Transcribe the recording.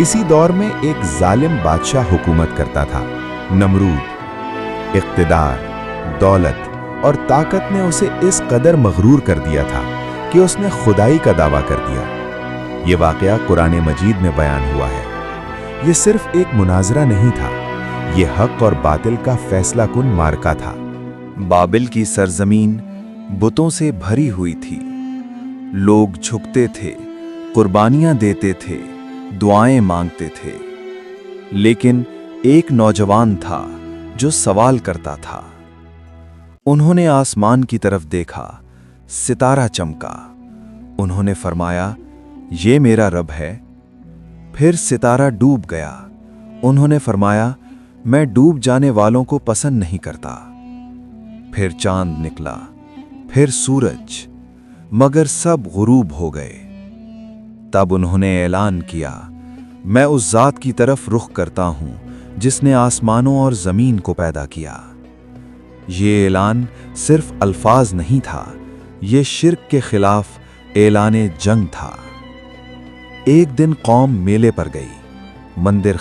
اسی دور میں ایک ظالم بادشاہ حکومت کرتا تھا، نمرود۔ اقتدار، دولت اور طاقت نے اسے اس قدر مغرور کر دیا تھا کہ اس نے خدائی کا دعویٰ کر دیا۔ یہ واقعہ قرآن مجید میں بیان ہوا ہے۔ یہ صرف ایک مناظرہ نہیں تھا، یہ حق اور باطل کا فیصلہ کن معرکہ تھا۔ بابل کی سرزمین بتوں سے بھری ہوئی تھی۔ لوگ جھکتے تھے، قربانیاں دیتے تھے، دعائیں مانگتے تھے، لیکن ایک نوجوان تھا جو سوال کرتا تھا۔ انہوں نے آسمان کی طرف دیکھا، ستارہ چمکا۔ انہوں نے فرمایا، یہ میرا رب ہے۔ پھر ستارہ ڈوب گیا۔ انہوں نے فرمایا، میں ڈوب جانے والوں کو پسند نہیں کرتا۔ پھر چاند نکلا، پھر سورج، مگر سب غروب ہو گئے۔ تب انہوں نے اعلان کیا، میں اس ذات کی طرف رخ کرتا ہوں جس نے آسمانوں اور زمین کو پیدا کیا۔ یہ اعلان صرف الفاظ نہیں تھا، یہ شرک کے خلاف اعلان جنگ تھا۔ ایک دن قوم میلے پر گئی، مندر